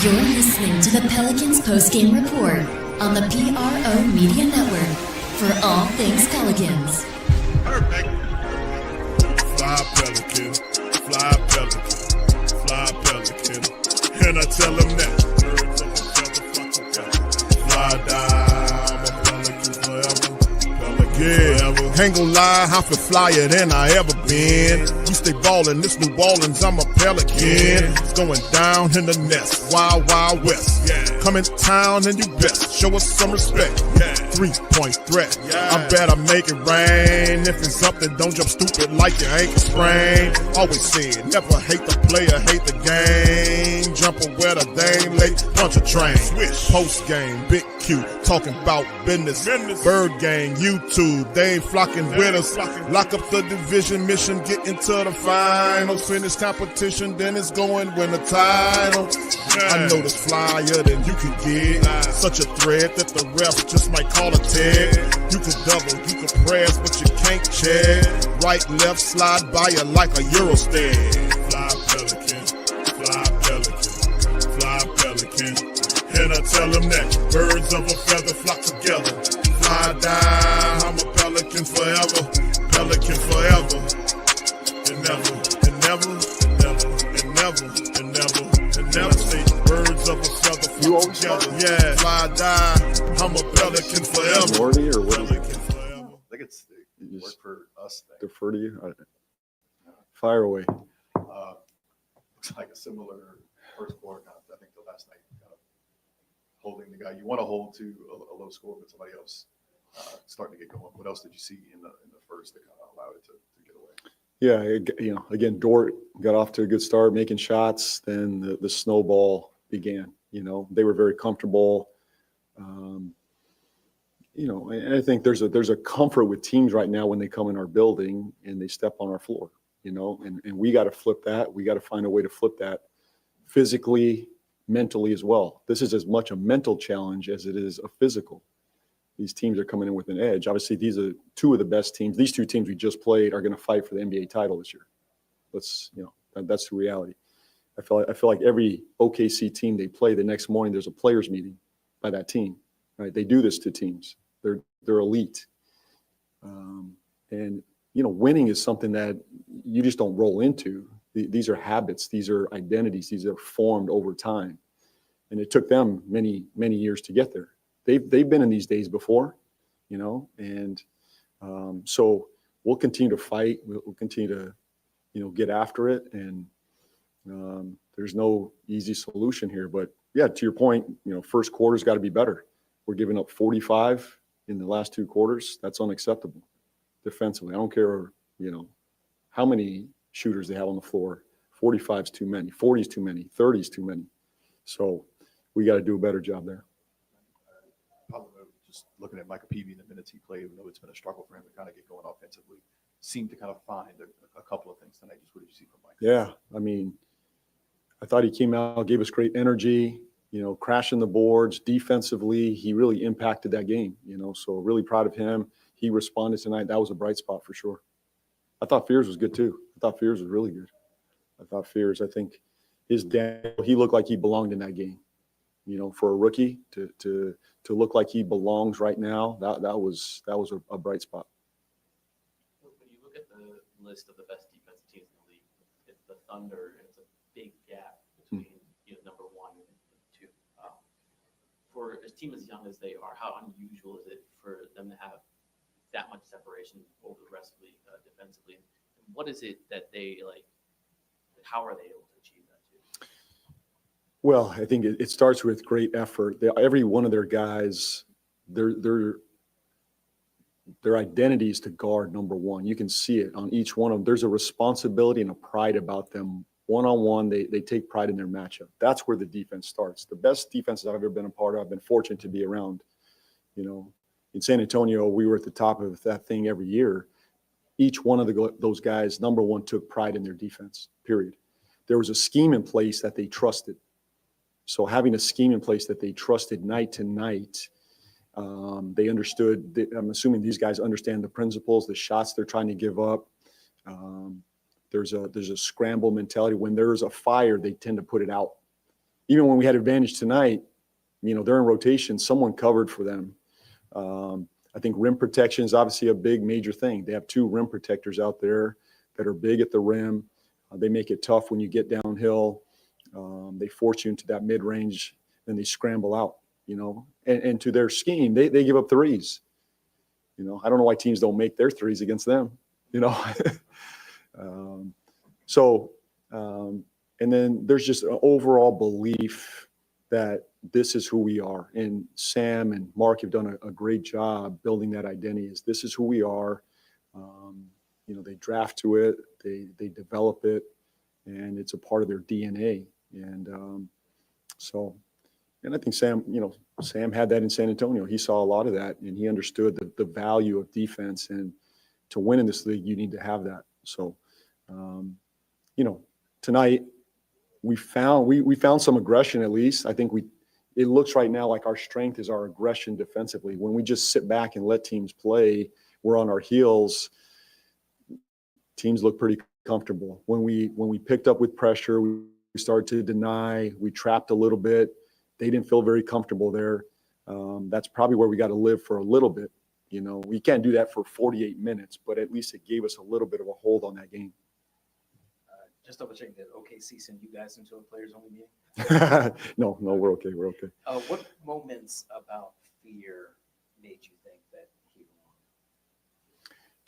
You're listening to the Pelicans Postgame Report on the PRO Media Network for all things Pelicans. Perfect. Fly Pelican, fly Pelican, fly Pelican. And I tell them that birds of a feather flock together. Fly down, I'm a Pelican forever. Pelican forever. Ain't gon' lie, I feel flyer than I ever been. We stay ballin', this New Orleans, I'm a Pelican. It's going down in the nest, wild, wild west. Come in town and you best, show us some respect. 3-point threat, I better make it rain. If it's up, then don't jump stupid like your ankle sprain. Always said, never hate the player, hate the game. Jumper where the dame late, punch a train. Post game, big Q, talking about business. Bird gang, YouTube, they ain't flocking with us. Lock up the division mission, get into the finals. Finish competition, then it's going win the title. I know this flyer than you can get. Such a threat that the refs just might call a tag. You can double, you can press, but you can't check. Right, left, slide by you like a Eurostag. Fly Pelican, fly Pelican, fly Pelican. And I tell them that birds of a feather flock together. Fly down, I'm a Pelican forever. Pelican forever. And never, and never, and never, and never, and never, and never say birds of a feather flock together. Yeah, fly down, I'm a Pelican forever. Minority or what? Pelican forever. I think it's the work for us thing. Defer to you. Fire away. Looks like a similar first quarter, I think the last night, holding the guy you want to hold to a low score, but somebody else starting to get going. What else did you see in the first that kind of allowed it to get away? Yeah, again, Dort got off to a good start, making shots. Then the snowball began. They were very comfortable. And I think there's a comfort with teams right now when they come in our building and they step on our floor. And we got to flip that. We got to find a way to flip that physically, mentally as well. This is as much a mental challenge as it is a physical. These teams are coming in with an edge. Obviously, these are two of the best teams. These two teams we just played are going to fight for the NBA title this year. That's the reality. I feel like every OKC team they play, the next morning there's a players meeting by that team. Right? They do this to teams. They're elite. And winning is something that you just don't roll into. These are habits. These are identities. These are formed over time. And it took them many, many years to get there. They've been in these days before, and so we'll continue to fight. We'll continue to, get after it. And there's no easy solution here. But yeah, to your point, first quarter's got to be better. We're giving up 45 in the last two quarters. That's unacceptable defensively. I don't care, how many shooters they have on the floor. 45 is too many. 40 is too many. 30 is too many. So we got to do a better job there. Just looking at Micah Peavy and the minutes he played, even though it's been a struggle for him to kind of get going offensively, seemed to kind of find a couple of things tonight. Just what did you see from Micah? Yeah, I thought he came out, gave us great energy, crashing the boards defensively. He really impacted that game, so really proud of him. He responded tonight. That was a bright spot for sure. I thought Fears was good too. I thought Fears was really good. I think his dad, he looked like he belonged in that game. For a rookie to look like he belongs right now, that was a bright spot. When you look at the list of the best defensive teams in the league, it's the Thunder, and it's a big gap between number one and two. For a team as young as they are, how unusual is it for them to have that much separation over the rest of the league defensively? And what is it that they like? How are they able to achieve that too? Well, I think it starts with great effort. Every one of their guys, their identity is to guard number one. You can see it on each one of them. There's a responsibility and a pride about them. One-on-one, they take pride in their matchup. That's where the defense starts. The best defenses I've ever been a part of, I've been fortunate to be around. In San Antonio, we were at the top of that thing every year. Each one of those guys, number one, took pride in their defense, period. There was a scheme in place that they trusted. So having a scheme in place that they trusted night to night, they understood. I'm assuming these guys understand the principles, the shots they're trying to give up. There's a scramble mentality. When there's a fire, they tend to put it out. even when we had advantage tonight, they're in rotation. Someone covered for them. I think rim protection is obviously a big major thing. They have 2 rim protectors out there that are big at the rim. They make it tough when you get downhill. They force you into that mid-range, then they scramble out, and to their scheme, they give up threes. I don't know why teams don't make their threes against them, and then there's just an overall belief that this is who we are. And Sam and Mark have done a great job building that identity. This is who we are. They draft to it, they develop it, and it's a part of their DNA. And and I think Sam had that in San Antonio. He saw a lot of that, and he understood the value of defense. And to win in this league, you need to have that. So, tonight we found some aggression. At least I think it looks right now like our strength is our aggression defensively. When we just sit back and let teams play, we're on our heels. Teams look pretty comfortable. When we picked up with pressure, we started to deny. We trapped a little bit. They didn't feel very comfortable there. That's probably where we got to live for a little bit. We can't do that for 48 minutes, but at least it gave us a little bit of a hold on that game. Just double checking that OKC sent you guys into a players only game. No, we're okay. We're okay. What moments about fear made you think that he won?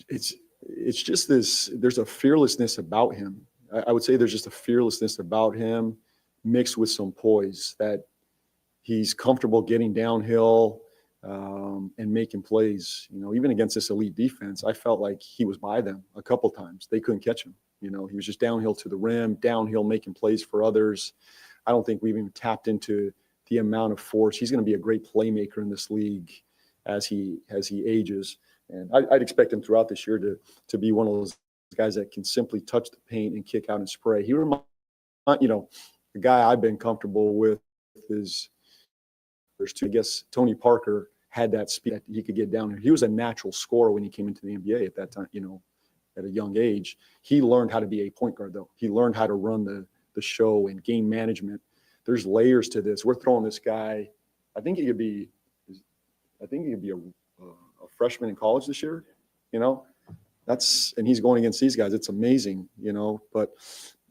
It's just this. There's a fearlessness about him. I would say there's just a fearlessness about him, mixed with some poise, that he's comfortable getting downhill and making plays. Even against this elite defense, I felt like he was by them a couple times. They couldn't catch him. He was just downhill to the rim, downhill making plays for others. I don't think we've even tapped into the amount of force. He's going to be a great playmaker in this league as he ages. And I'd expect him throughout this year to be one of those guys that can simply touch the paint and kick out and spray. He reminds, the guy I've been comfortable with is, I guess Tony Parker had that speed that he could get down here. He was a natural scorer when he came into the NBA at that time, at a young age. He learned how to be a point guard, though. He learned how to run the show and game management. There's layers to this. We're throwing this guy. I think he could be a freshman in college this year. And he's going against these guys. It's amazing, But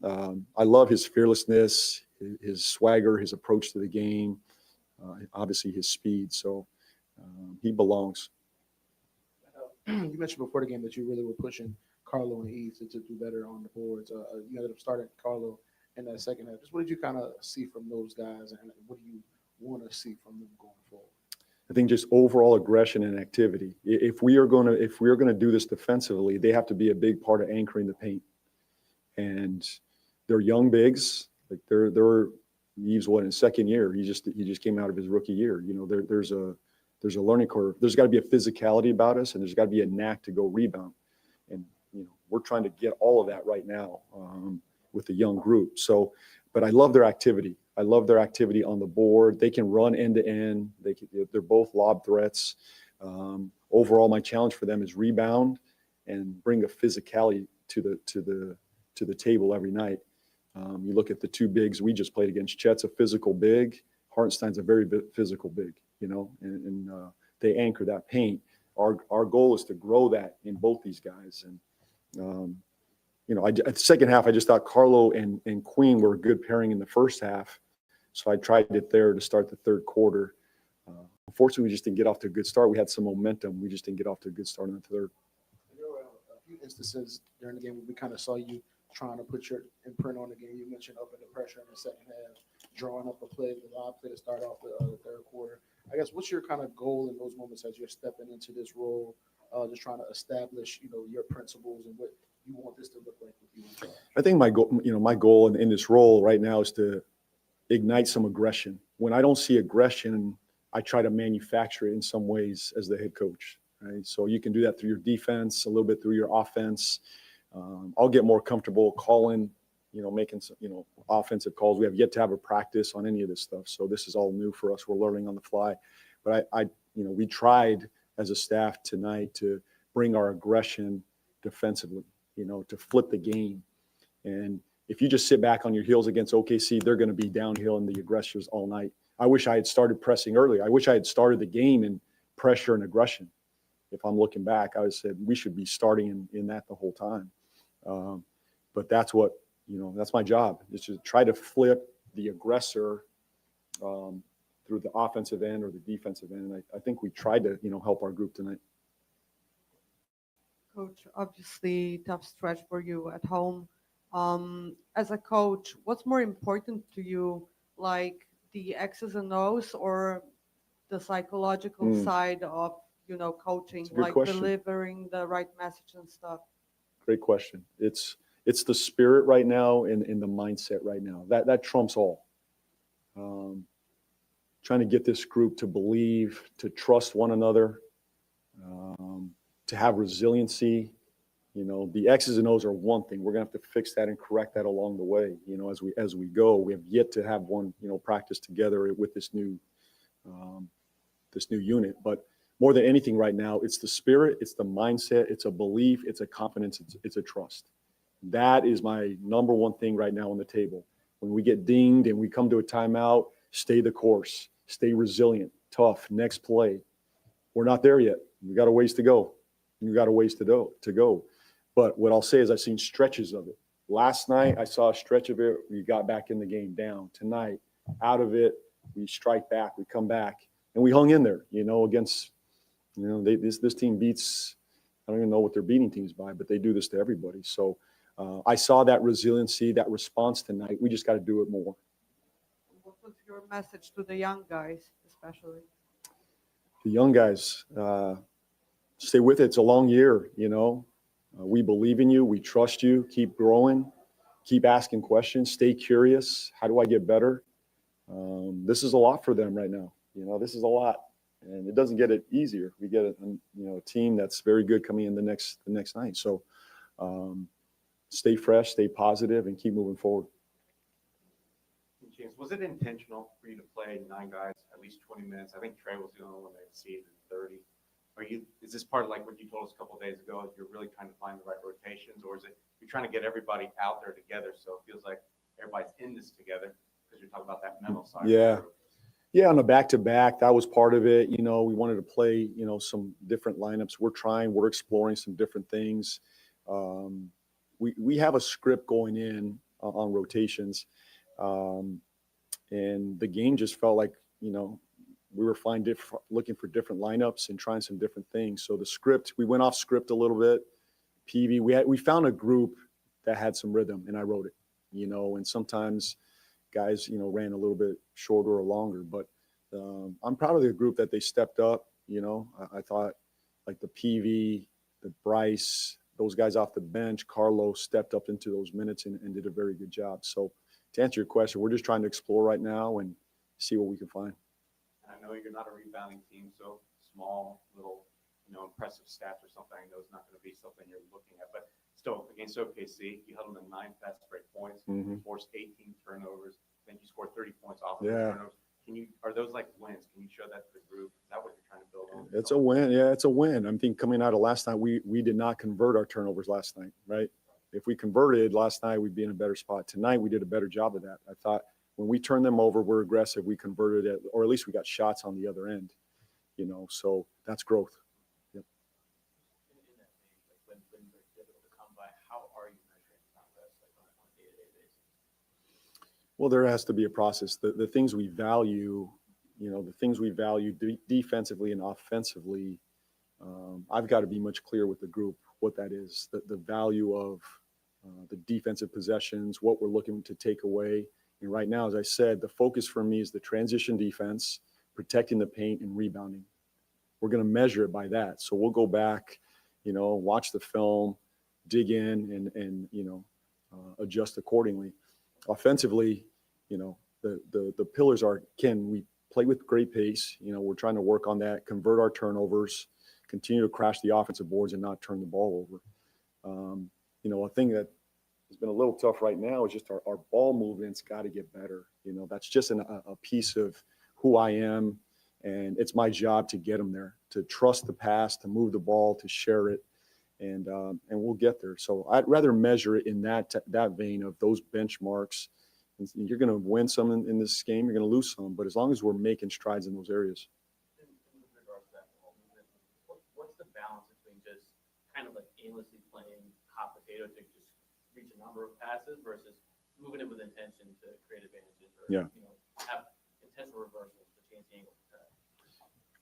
I love his fearlessness, his swagger, his approach to the game. Obviously, his speed. So he belongs. You mentioned before the game that you really were pushing Carlo and Eve to do better on the boards. You ended up starting Carlo in that second half. Just what did you kind of see from those guys, and what do you want to see from them going forward? I think just overall aggression and activity. If we are going to do this defensively, they have to be a big part of anchoring the paint. And they're young bigs. Like they're Eve's in his second year. He just came out of his rookie year. There's a learning curve. There's got to be a physicality about us, and there's got to be a knack to go rebound. And we're trying to get all of that right now with the young group. So, but I love their activity. I love their activity on the board. They can run end to end. They're both lob threats. Overall, my challenge for them is rebound and bring a physicality to the table every night. You look at the 2 bigs we just played against. Chet's a physical big. Hartenstein's a very physical big. And they anchor that paint. Our goal is to grow that in both these guys. And at the second half, I just thought Carlo and Queen were a good pairing in the first half. So I tried it there to start the third quarter. Unfortunately, we just didn't get off to a good start. We had some momentum. We just didn't get off to a good start in the third. There were a few instances during the game where we kind of saw you trying to put your imprint on the game. You mentioned up in the pressure in the second half, drawing up a play, the live play to start off the third quarter. I guess what's your kind of goal in those moments as you're stepping into this role, just trying to establish, your principles and what you want this to look like with you? I think my goal in this role right now is to ignite some aggression. When I don't see aggression, I try to manufacture it in some ways as the head coach. Right? So you can do that through your defense, a little bit through your offense. I'll get more comfortable calling, making some, offensive calls. We have yet to have a practice on any of this stuff. So this is all new for us. We're learning on the fly. But we tried as a staff tonight to bring our aggression defensively, to flip the game. And if you just sit back on your heels against OKC, they're going to be downhill in the aggressors all night. I wish I had started pressing earlier. I wish I had started the game in pressure and aggression. If I'm looking back, I would have said we should be starting in that the whole time. But that's what, that's my job, is to try to flip the aggressor through the offensive end or the defensive end. And I think we tried to, help our group tonight. Coach, obviously tough stretch for you at home. As a coach, what's more important to you, like the X's and O's or the psychological side of, coaching, like question. delivering the right message and stuff? Great question. It's the spirit right now and the mindset right now. That trumps all. Trying to get this group to believe, to trust one another, to have resiliency. The X's and O's are one thing. We're gonna have to fix that and correct that along the way. As we go, we have yet to have one, practice together with this new unit. But more than anything right now, it's the spirit, it's the mindset, it's a belief, it's a confidence, it's a trust. That is my number one thing right now on the table. When we get dinged and we come to a timeout, stay the course, stay resilient, tough, next play. We're not there yet. We got a ways to go. Go. But what I'll say is I've seen stretches of it. Last night, I saw a stretch of it. We got back in the game down. Tonight, out of it, we strike back, we come back, and we hung in there, against, this team beats, I don't even know what they're beating teams by, but they do this to everybody. So I saw that resiliency, that response tonight. We just got to do it more. What was your message to the young guys, especially? The young guys, stay with it. It's a long year, we believe in you. We trust you. Keep growing. Keep asking questions. Stay curious. How do I get better? This is a lot for them right now. This is a lot, and it doesn't get it easier. We get a team that's very good coming in the next night. So stay fresh, stay positive, and keep moving forward. James, was it intentional for you to play 9 guys at least 20 minutes? I think Trey was the only one that exceeded 30. Is this part of like what you told us a couple of days ago? You're really trying to find the right rotations, or is it you're trying to get everybody out there together so it feels like everybody's in this together because you're talking about that mental side? Yeah, on the back-to-back, that was part of it. We wanted to play, some different lineups. We're exploring some different things. We have a script going in on rotations, and the game just felt like, we were looking for different lineups and trying some different things. So the script, we went off script a little bit. PV, we found a group that had some rhythm, and I wrote it, and sometimes guys, ran a little bit shorter or longer, but I'm proud of the group that they stepped up. I thought like the PV, the Bryce, those guys off the bench, Carlos stepped up into those minutes and did a very good job. So to answer your question, we're just trying to explore right now and see what we can find. I know you're not a rebounding team, so small, little, impressive stats or something, I know it's not going to be something you're looking at, but still, against OKC, you held them to 9 fast break points, you forced 18 turnovers, then you scored 30 points off of those turnovers. Are those like wins? Can you show that to the group? Is that what you're trying to build on? It's a win. Yeah, it's a win. I think coming out of last night, we did not convert our turnovers last night, right? If we converted last night, we'd be in a better spot. Tonight, we did a better job of that. I thought when we turned them over, we're aggressive. We converted it, or at least we got shots on the other end, so that's growth. Yep. In that vein, like when they're difficult to come by, how are you measuring progress on a day-to-day basis? Well, there has to be a process. The things we value, defensively and offensively, I've got to be much clearer with the group what that is, the value of the defensive possessions, what we're looking to take away. And right now, as I said, the focus for me is the transition defense, protecting the paint and rebounding. We're going to measure it by that. So we'll go back, watch the film, dig in and adjust accordingly. Offensively, the pillars are, can we play with great pace? We're trying to work on that, convert our turnovers, continue to crash the offensive boards and not turn the ball over. A thing that has been a little tough right now is just our ball movements got to get better. That's just a piece of who I am, and it's my job to get them there, to trust the pass, to move the ball, to share it. and we'll get there. So I'd rather measure it in that vein of those benchmarks. And you're going to win some in this game, you're going to lose some, but as long as we're making strides in those areas. In regards to that, what's the balance between just kind of like aimlessly playing hot potato to just reach a number of passes versus moving it with intention to create advantages or have intentional reversals to change the angle?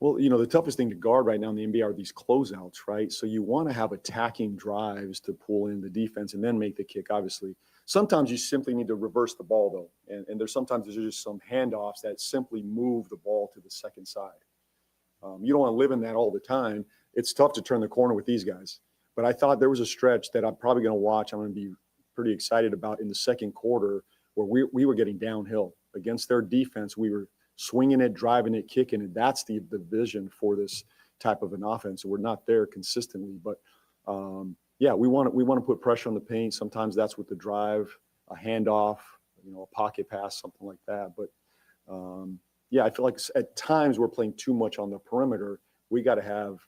Well, the toughest thing to guard right now in the NBA are these closeouts, right? So you want to have attacking drives to pull in the defense and then make the kick, obviously. Sometimes you simply need to reverse the ball, though. And there's just some handoffs that simply move the ball to the second side. You don't want to live in that all the time. It's tough to turn the corner with these guys. But I thought there was a stretch that I'm probably going to watch. I'm going to be pretty excited about in the second quarter where we were getting downhill. Against their defense, we were swinging it, driving it, kicking it. That's the vision for this type of an offense. We're not there consistently, but we want to put pressure on the paint. Sometimes that's with the drive, a handoff, a pocket pass, something like that. But I feel like at times we're playing too much on the perimeter. We got to have,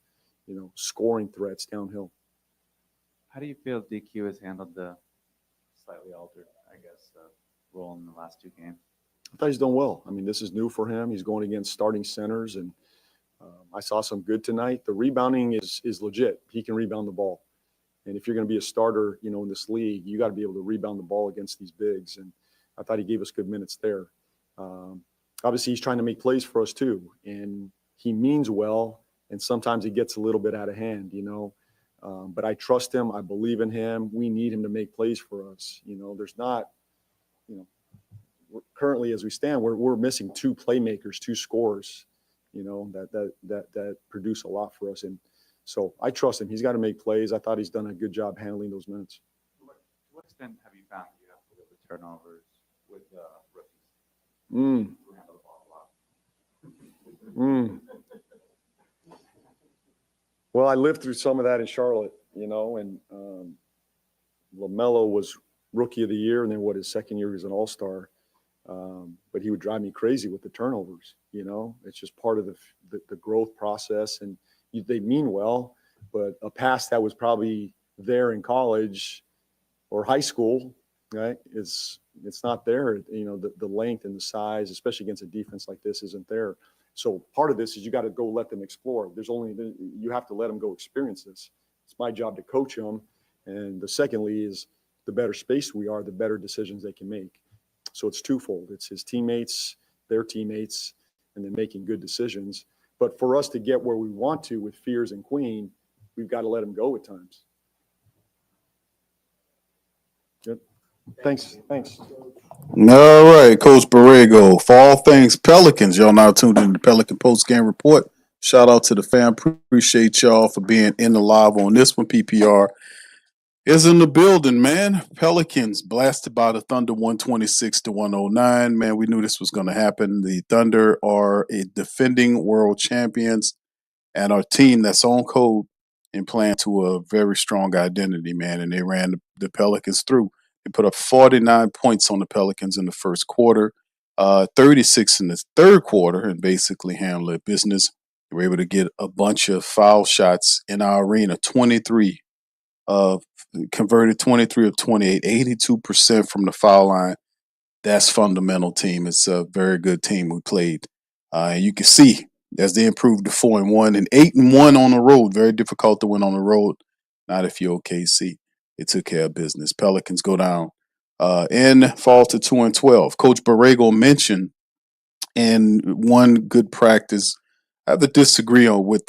scoring threats downhill. How do you feel DQ has handled the slightly altered, role in the last two games? I thought he's done well. I mean, this is new for him. He's going against starting centers, and I saw some good tonight. The rebounding is legit. He can rebound the ball. And if you're going to be a starter, in this league, you got to be able to rebound the ball against these bigs. And I thought he gave us good minutes there. Obviously, he's trying to make plays for us too. And he means well, and sometimes he gets a little bit out of hand, But I trust him. I believe in him. We need him to make plays for us. There's not, currently as we stand, we're missing two playmakers, two scorers, that produce a lot for us. And so I trust him. He's got to make plays. I thought he's done a good job handling those minutes. To what extent have you found you have to live with turnovers with rookies? Mm. Who handle the ball a lot? Well, I lived through some of that in Charlotte, and LaMelo was rookie of the year, and then his second year he was an all-star. But he would drive me crazy with the turnovers. It's just part of the growth process, and they mean well, but a pass that was probably there in college or high school, right? It's not there. The length and the size, especially against a defense like this, isn't there. So part of this is you got to go let them explore. You have to let them go experience this. It's my job to coach them, and the secondly is the better space we are, the better decisions they can make. So it's twofold. It's his teammates, their teammates, and then making good decisions. But for us to get where we want to with Fears and Queen, we've got to let them go at times. Good. Thanks. All right, Coach Borrego. For all things Pelicans, y'all now tuned in to the Pelican Postgame Report. Shout out to the fam. Appreciate y'all for being in the live on this one. PPR is in the building, man. Pelicans blasted by the Thunder 126-109. Man, we knew this was going to happen. The Thunder are a defending world champions and our team that's on code and playing to a very strong identity, man. And they ran the Pelicans through. They put up 49 points on the Pelicans in the first quarter, 36 in the third quarter, and basically handled their business. They were able to get a bunch of foul shots in our arena, 23 converted 23 of 28, 82% from the foul line. That's fundamental team. It's a very good team we played. And you can see as they improved to 4-1 and 8-1 on the road. Very difficult to win on the road. Not if you're OKC. They took care of business. Pelicans go down and fall to 2-12. Coach Borrego mentioned in one good practice. I have to disagree with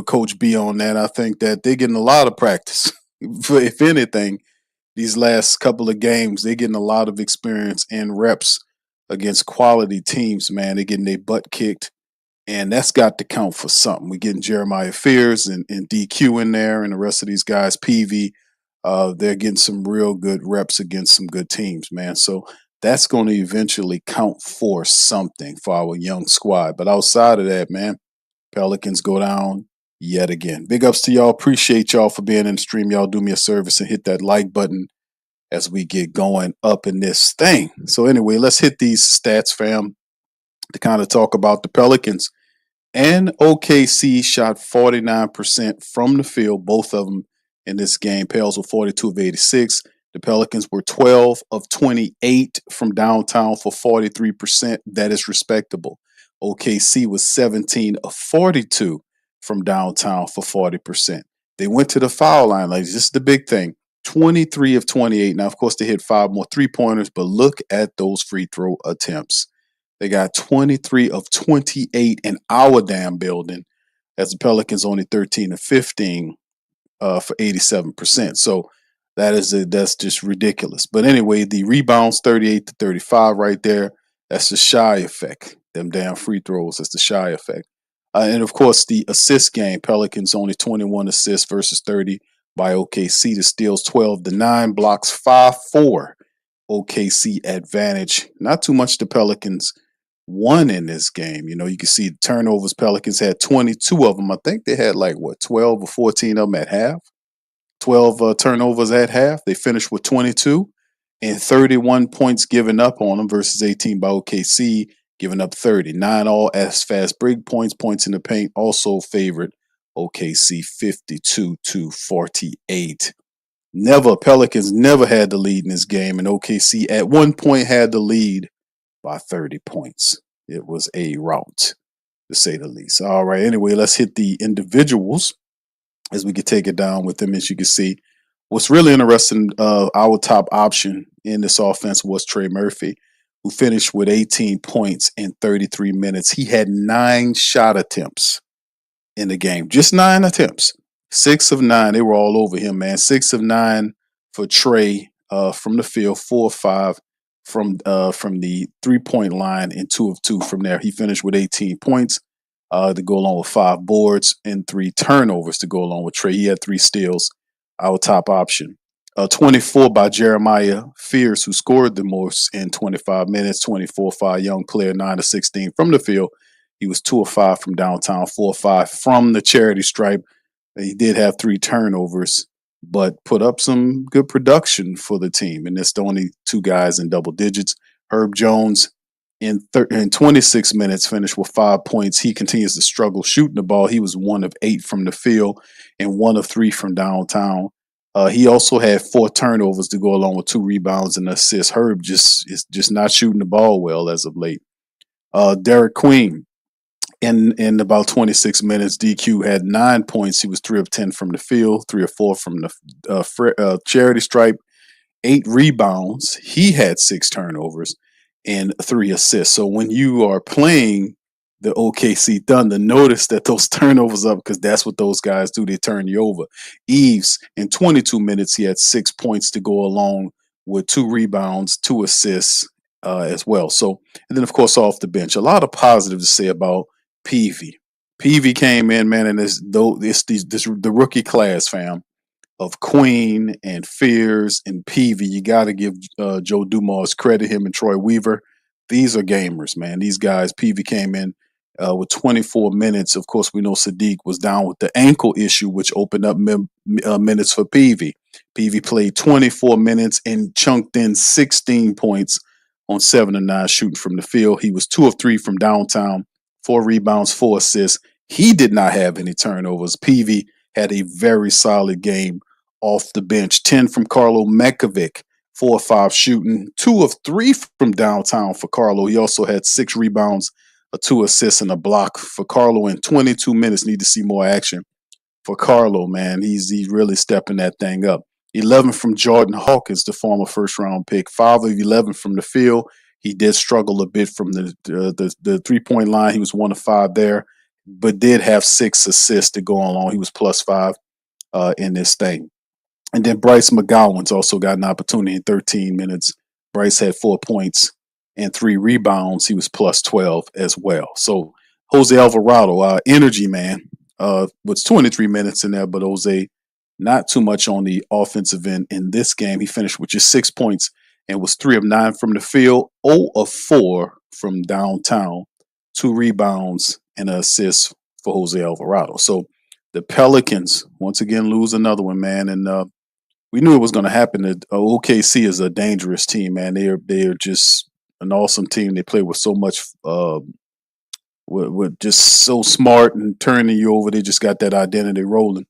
Coach B on that. I think that they're getting a lot of practice. If anything, these last couple of games, they're getting a lot of experience and reps against quality teams, man. They're getting their butt kicked, and that's got to count for something. We're getting Jeremiah Fears and DQ in there and the rest of these guys, PV. They're getting some real good reps against some good teams, man. So that's going to eventually count for something for our young squad. But outside of that, man, Pelicans go down yet again. Big ups to y'all. Appreciate y'all for being in the stream. Y'all do me a service and hit that like button as we get going up in this thing. So anyway, let's hit these stats, fam, to kind of talk about the Pelicans. And OKC shot 49% from the field, both of them in this game. Pels were 42 of 86. The Pelicans were 12 of 28 from downtown for 43%. That is respectable. OKC was 17 of 42 from downtown for 40%. They went to the foul line. Like, this is the big thing. 23 of 28. Now, of course, they hit 5 more three-pointers, but look at those free throw attempts. They got 23 of 28 in our damn building, as the Pelicans only 13 of 15 for 87%. So that's just ridiculous. But anyway, the rebounds 38 to 35 right there. That's the shy effect. Them damn free throws. That's the shy effect. And of course, the assist game. Pelicans only 21 assists versus 30 by OKC. The steals 12 to 9, blocks 5-4. OKC advantage. Not too much the Pelicans won in this game. You know, you can see the turnovers. Pelicans had 22 of them. I think they had 12 or 14 of them at half. 12 turnovers at half. They finished with 22 and 31 points given up on them versus 18 by OKC, giving up 30. 9 all as fast break points. Points in the paint also favored OKC 52 to 48. Pelicans never had the lead in this game, and OKC at one point had the lead by 30 points. It was a rout, to say the least. All right, anyway, let's hit the individuals as we can take it down with them. As you can see, what's really interesting, our top option in this offense was Trey Murphy, who finished with 18 points in 33 minutes. He had 9 shot attempts in the game, just 9 attempts. 6 of 9, they were all over him, man. 6 of 9 for Trey from the field, 4 of 5 from the 3-point line, and 2 of 2 from there. He finished with 18 points to go along with 5 boards and 3 turnovers to go along with Trey. He had 3 steals, our top option. 24 by Jeremiah Fears, who scored the most in 25 minutes. 24 for our young player, 9 of 16 from the field. He was 2 of 5 from downtown, 4 of 5 from the charity stripe. He did have 3 turnovers, but put up some good production for the team. And it's the only 2 guys in double digits. Herb Jones in 26 minutes finished with 5 points. He continues to struggle shooting the ball. He was 1 of 8 from the field and 1 of 3 from downtown. He also had 4 turnovers to go along with 2 rebounds and assists. Herb is just not shooting the ball well as of late. Derek Queen, in about 26 minutes, DQ had 9 points. He was 3 of 10 from the field, 3 of 4 from the charity stripe, 8 rebounds. He had 6 turnovers and 3 assists. So when you are playing the OKC Thunder, notice that those turnovers up, because that's what those guys do. They turn you over. Eves, in 22 minutes, he had 6 points to go along with 2 rebounds, 2 assists as well. So, and then of course off the bench, a lot of positive to say about Peavy. Peavy came in, man, and the rookie class, fam, of Queen and Fears and Peavy. You got to give Joe Dumars credit, him and Troy Weaver. These are gamers, man. These guys. Peavy came in with 24 minutes. Of course, we know Sadiq was down with the ankle issue, which opened up minutes for Peavy. Peavy played 24 minutes and chunked in 16 points on 7 of 9 shooting from the field. He was 2 of 3 from downtown, 4 rebounds, 4 assists. He did not have any turnovers. Peavy had a very solid game off the bench. 10 from Carlo Mekovic, 4 of 5 shooting, 2 of 3 from downtown for Carlo. He also had 6 rebounds, 2 assists, and a block for Carlo in 22 minutes. Need to see more action for Carlo, man. He's really stepping that thing up. 11 from Jordan Hawkins, the former first-round pick. 5 of 11 from the field. He did struggle a bit from the 3-point line. He was 1 of 5 there, but did have 6 assists to go along. He was +5 in this thing. And then Bryce McGowan's also got an opportunity in 13 minutes. Bryce had 4 points and 3 rebounds. He was +12 as well. So Jose Alvarado, energy man, was 23 minutes in there, but Jose not too much on the offensive end in this game. He finished with just 6 points and was 3 of 9 from the field, 0 of 4 from downtown, 2 rebounds and an assist for Jose Alvarado. So the Pelicans once again lose another one, man, and we knew it was going to happen. OKC is a dangerous team, man. They are just an awesome team. They play with so much, with just so smart and turning you over. They just got that identity rolling.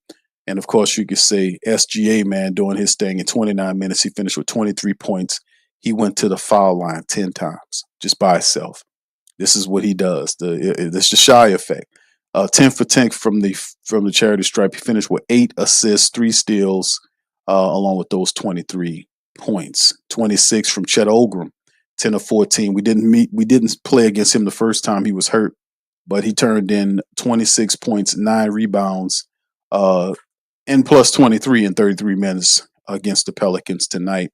And of course, you could say SGA, man, doing his thing in 29 minutes. He finished with 23 points. He went to the foul line 10 times just by himself. This is what he does. It's the shy effect. 10 for 10 from the charity stripe. He finished with 8 assists, 3 steals, along with those 23 points. 26 from Chet Holmgren, 10 of 14. We didn't play against him the first time he was hurt, but he turned in 26 points, 9 rebounds, and plus 23 in 33 minutes against the Pelicans tonight.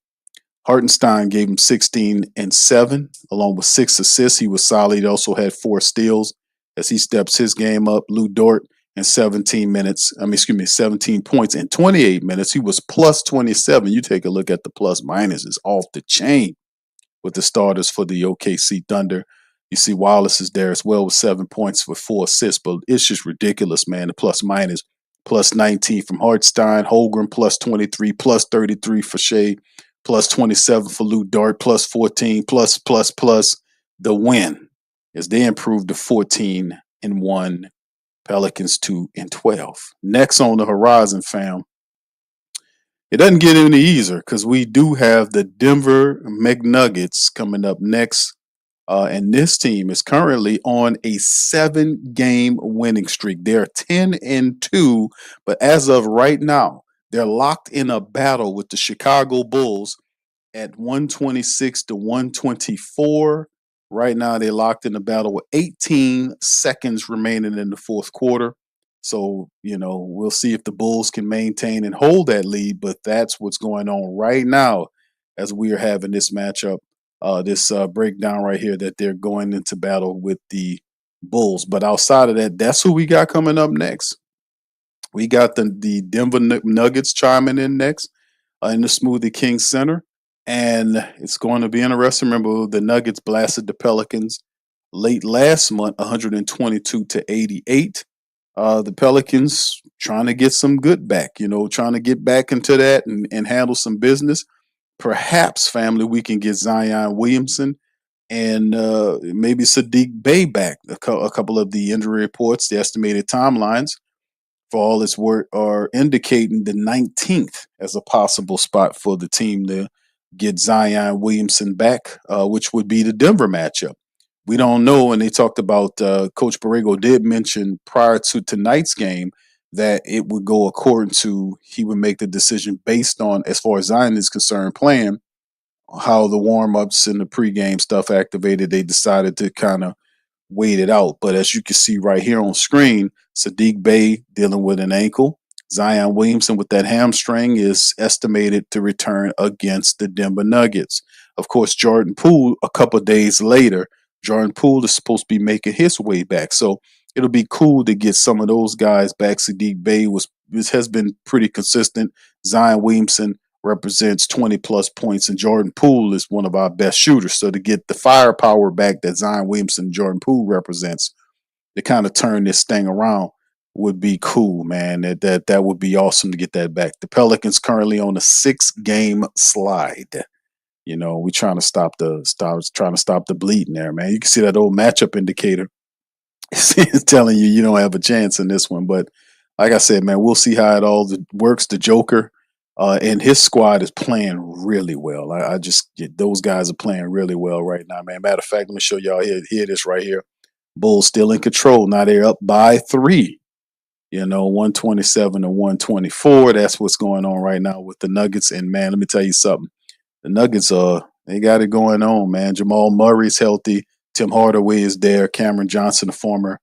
Hartenstein gave him 16 and 7, along with 6 assists. He was solid. He also had 4 steals as he steps his game up. Lou Dort in 17 points in 28 minutes. He was plus 27. You take a look at the plus minus. It's off the chain with the starters for the OKC Thunder. You see Wallace is there as well with 7 points with 4 assists, but it's just ridiculous, man. The plus minus, plus 19 from Hartenstein, Holmgren plus 23, plus 33 for Shea, plus 27 for Lou Dort, plus 14, plus the win as they improved to 14 and 1, Pelicans 2 and 12. Next on the horizon, fam. It doesn't get any easier because we do have the Denver McNuggets coming up next. And this team is currently on a 7-game winning streak. They're 10 and 2, but as of right now, they're locked in a battle with the Chicago Bulls at 126 to 124. Right now, they're locked in a battle with 18 seconds remaining in the fourth quarter. So, we'll see if the Bulls can maintain and hold that lead, but that's what's going on right now as we are having this matchup. This breakdown right here that they're going into battle with the Bulls. But outside of that, that's who we got coming up next. We got the Denver Nuggets chiming in next in the Smoothie King Center. And it's going to be interesting. Remember, the Nuggets blasted the Pelicans late last month, 122 to 88. The Pelicans trying to get some good back, trying to get back into that and handle some business. Perhaps, family, we can get Zion Williamson and maybe Sadiq Bey back. A couple of the injury reports, the estimated timelines for all its work are indicating the 19th as a possible spot for the team to get Zion Williamson back, which would be the Denver matchup. We don't know, and they talked about Coach Borrego did mention prior to tonight's game that it would go according to he would make the decision based on, as far as Zion is concerned, playing how the warm-ups and the pregame stuff activated. They decided to kind of wait it out. But as you can see right here on screen, Sadiq Bey dealing with an ankle. Zion Williamson with that hamstring is estimated to return against the Denver Nuggets. Of course, Jordan Poole, a couple days later, Jordan Poole is supposed to be making his way back. So it'll be cool to get some of those guys back. Sadiq Bey has been pretty consistent. Zion Williamson represents 20-plus points, and Jordan Poole is one of our best shooters. So to get the firepower back that Zion Williamson and Jordan Poole represents, to kind of turn this thing around would be cool, man. That would be awesome to get that back. The Pelicans currently on a 6-game slide. We're trying to stop the bleeding there, man. You can see that old matchup indicator. It's telling you don't have a chance in this one. But like I said, man, we'll see how it all works. The Joker and his squad is playing really well. Those guys are playing really well right now, man. Matter of fact, let me show y'all here this right here. Bulls still in control. Now they're up by 3. 127 to 124. That's what's going on right now with the Nuggets. And man, let me tell you something. The Nuggets they got it going on, man. Jamal Murray's healthy. Tim Hardaway is there. Cameron Johnson, the former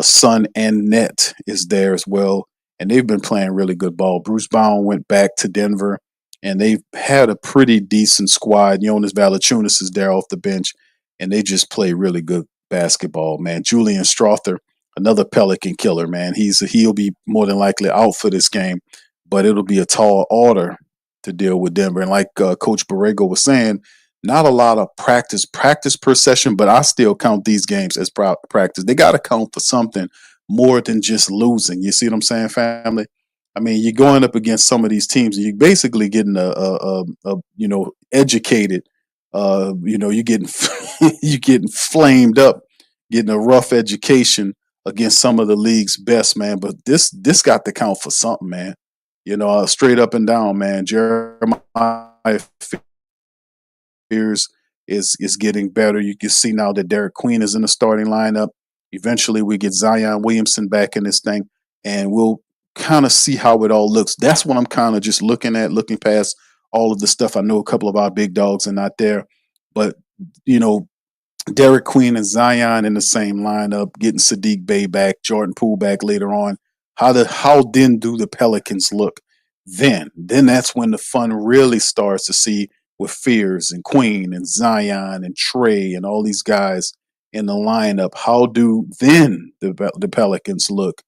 Sun and Net, is there as well. And they've been playing really good ball. Bruce Brown went back to Denver, and they've had a pretty decent squad. Jonas Valanciunas is there off the bench, and they just play really good basketball, man. Julian Strother, another Pelican killer, man. He'll be more than likely out for this game, but it'll be a tall order to deal with Denver. And like Coach Borrego was saying, not a lot of practice per session, but I still count these games as practice. They got to count for something more than just losing. You see what I'm saying, family? I mean, you're going up against some of these teams, and you're basically getting educated. You're getting you're getting flamed up, getting a rough education against some of the league's best, man. But this got to count for something, man. Straight up and down, man. Jeremiah Fears is getting better. You can see now that Derek Queen is in the starting lineup. Eventually, we get Zion Williamson back in this thing, and we'll kind of see how it all looks. That's what I'm kind of just looking at, looking past all of the stuff. I know a couple of our big dogs are not there, but Derek Queen and Zion in the same lineup, getting Sadiq Bey back, Jordan Poole back later on. How then do the Pelicans look? Then that's when the fun really starts to see with Fears and Queen and Zion and Trey and all these guys in the lineup. How do then the Pelicans look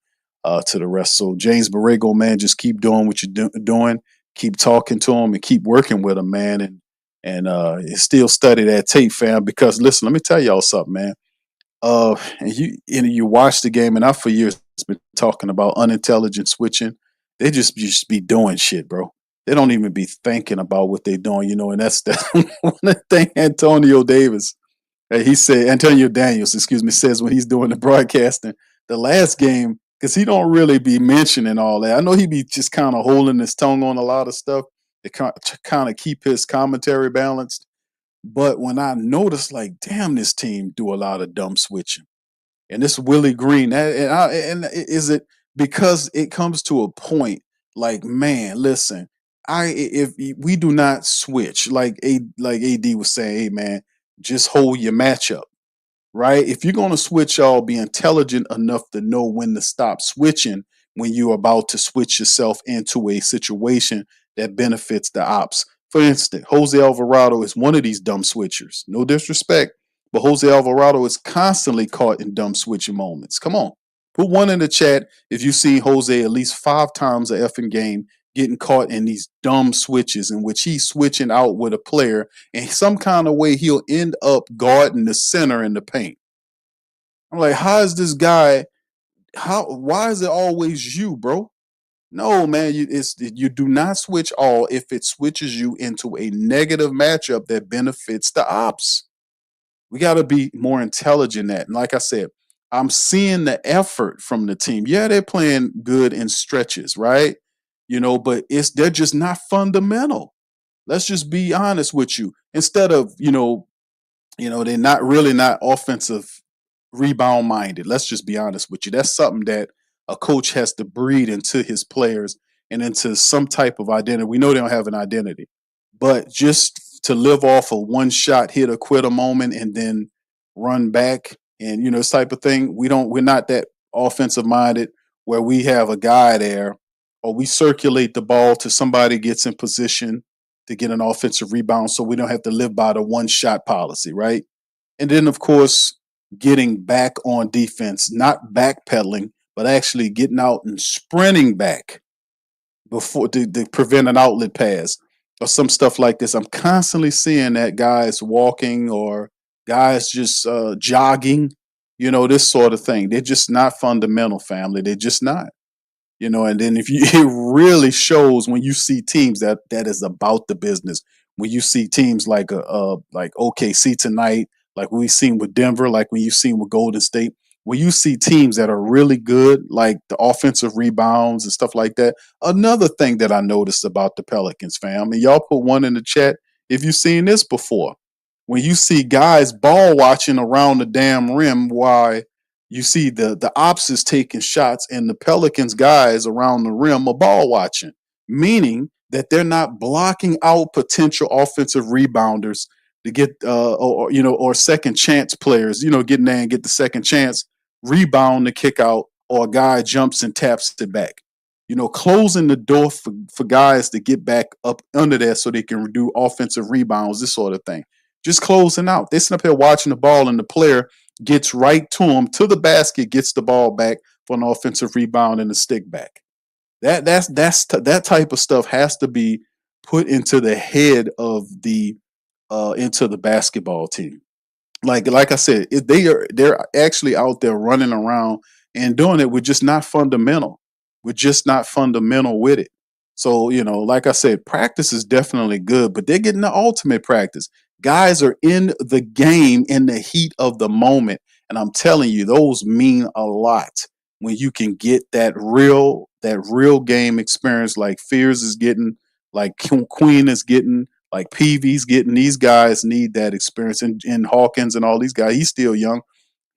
to the rest? So James Borrego, man, just keep doing what you're doing. Keep talking to him and keep working with him, man. And still study that tape, fam. Because listen, let me tell y'all something, man. And you watch the game, and I for years been talking about unintelligent switching. They just be doing shit, bro. They don't even be thinking about what they're doing, and that's one thing Antonio Daniels, says when he's doing the broadcasting. The last game, because he don't really be mentioning all that. I know he be just kind of holding his tongue on a lot of stuff to kind of keep his commentary balanced. But when I noticed, like, damn, this team do a lot of dumb switching. And this Willie Green, and is it because it comes to a point like, man, listen, if we do not switch, like AD was saying, hey man, just hold your matchup, right? If you're gonna switch, y'all be intelligent enough to know when to stop switching when you're about to switch yourself into a situation that benefits the ops. For instance, Jose Alvarado is one of these dumb switchers. No disrespect, but Jose Alvarado is constantly caught in dumb switching moments. Come on. Put one in the chat if you've seen Jose at least 5 times a effing game getting caught in these dumb switches in which he's switching out with a player and some kind of way he'll end up guarding the center in the paint. I'm like, how is this guy? Why is it always you, bro? No, man, you do not switch all if it switches you into a negative matchup that benefits the ops. We got to be more intelligent at. And like I said, I'm seeing the effort from the team. Yeah, they're playing good in stretches, right? But they're just not fundamental. Let's just be honest with you. Instead of, they're not offensive rebound minded. Let's just be honest with you. That's something that a coach has to breed into his players and into some type of identity. We know they don't have an identity, but just to live off a one shot hit or quit a moment and then run back and this type of thing. We're not that offensive minded where we have a guy there or we circulate the ball to somebody gets in position to get an offensive rebound so we don't have to live by the one shot policy, right? And then of course getting back on defense, not backpedaling, but actually getting out and sprinting back before to prevent an outlet pass or some stuff like this. I'm constantly seeing that guys walking or guys just jogging, this sort of thing. They're just not fundamental, family. They're just not. And then it really shows when you see teams that is about the business. When you see teams like OKC tonight, like we've seen with Denver, like when you've seen with Golden State, when you see teams that are really good, like the offensive rebounds and stuff like that. Another thing that I noticed about the Pelicans, fam, and y'all put one in the chat if you've seen this before. When you see guys ball watching around the damn rim, why you see the ops is taking shots and the Pelicans guys around the rim are ball watching, meaning that they're not blocking out potential offensive rebounders to get or second chance players, getting there and get the second chance rebound to kick out, or a guy jumps and taps it back. Closing the door for guys to get back up under there so they can do offensive rebounds, this sort of thing. Just closing out. They sit up here watching the ball and the player gets right to him, to the basket, gets the ball back for an offensive rebound and a stick back. That type of stuff has to be put into the head of into the basketball team. Like I said, they're actually out there running around and doing it. We're just not fundamental. We're just not fundamental with it. So, like I said, practice is definitely good, but they're getting the ultimate practice. Guys are in the game in the heat of the moment. And I'm telling you, those mean a lot when you can get that real game experience like Fears is getting, like Queen is getting, like PV's getting. These guys need that experience, and Hawkins and all these guys. He's still young.